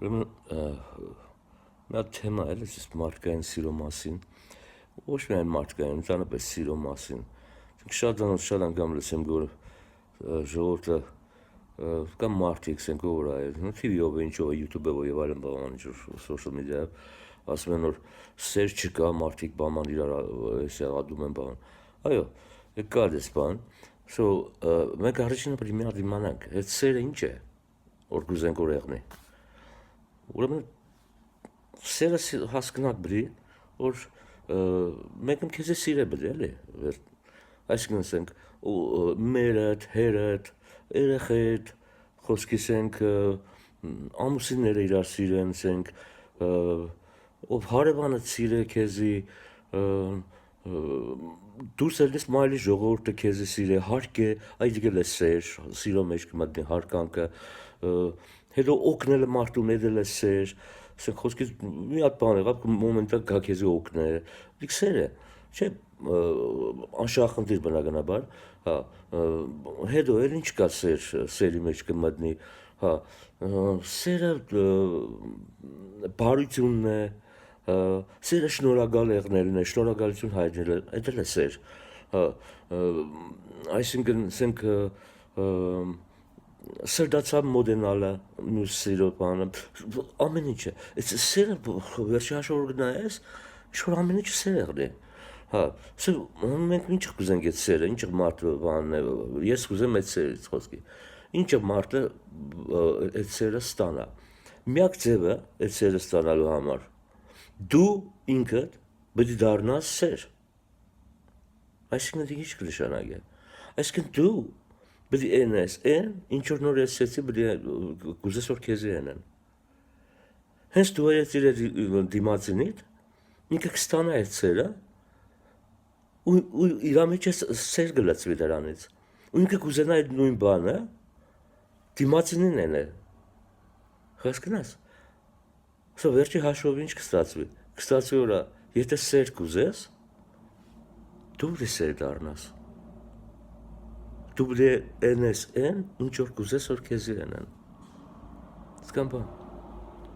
Ուրեմն մի հատ թեմա է, այս մարդկային սիրո մասին, ոչ միայն մարդկային, ընդհանրապես սիրո մասին։ Շատ անգամ լսեմ, որ ժողովուրդը կամ մարդիկ ասենք որ TV-ով ինչով YouTube-ով եւ այլն բան social media-ով ասում են որ սեր չկա, մարդիկ բան իրար ադում են բան։ Այո, կա դες բան։ So մենք առաջինը պետք է մի հատ իմանանք, այդ սերը ինչ է, որ գուզենք որ եղնի։ Ուրեմն սերը հասկանալ բրի, որ մենք քեզ սիրե բրի, էլի։ Այսինքն ասենք մերդ, հերդ, երեխեդ, խոսքիս ենք ամուսինները իրար սիրեն, ասենք ով հարևանը սիրե քեզի, դուրս ելնես մայլի ժողովուրդը քեզի սիրե, հարկե, այդ գել է սեր, սիրո մեջ կմտնի հարկանքը, հետո օգնելը մարդուն էդել է սեր, ասենք խոսքից մի հատ բան եղավ, մոմենտալ գա քեզի օգնե, դիք սեր է, չէ, անշահախնդիր բնականաբար, հա, հետո էլ ինչ կա սերի մեջ կմտնի, հա, սերը բարությունն է, սերը շնորհակալ եղնելն է, շնորհակալություն հայտնելը, դա է սեր, հա, այսինքն ասենք սրդացավ մոդենալը, մյուս սիրո բանը, ամեն ինչը, այս սերը վերջի հաշվով գնայես, ինչ-որ ամեն ինչը սեր եղնի, հա, մենք ինչ կուզենք այդ սերը, ինչ մարդը բանն է, ես կուզեմ այդ սերից խոսքի, ինչ մարդը այդ սերը ստանա, միակ ձևը այդ սերը ստանալու համար, դու ինքդ պետք է դառնաս սեր, այսինքն դի ինչ կնշանակի, այսինքն դու պետք է ենես այն, ինչ որ նոր ասեցի, պետք է կուզես որ քեզի ենեն, հենց դու այդ դիմացինիդ, ինքը կստանա այդ սերը, ու իր մեջ սեր գլացվի դրանից, ու ինքը կուզենա այդ նույն բանը, դիմացինին են է, հասկանաս, սա վերջի հաշվով ինչ կստացվի, կստացվի որա, եթե սեր կուզես, դու պետք է սեր դառնաս, դու պետք է ենես այն, ինչ որ կուզես որ քեզի ենեն, սկան բան։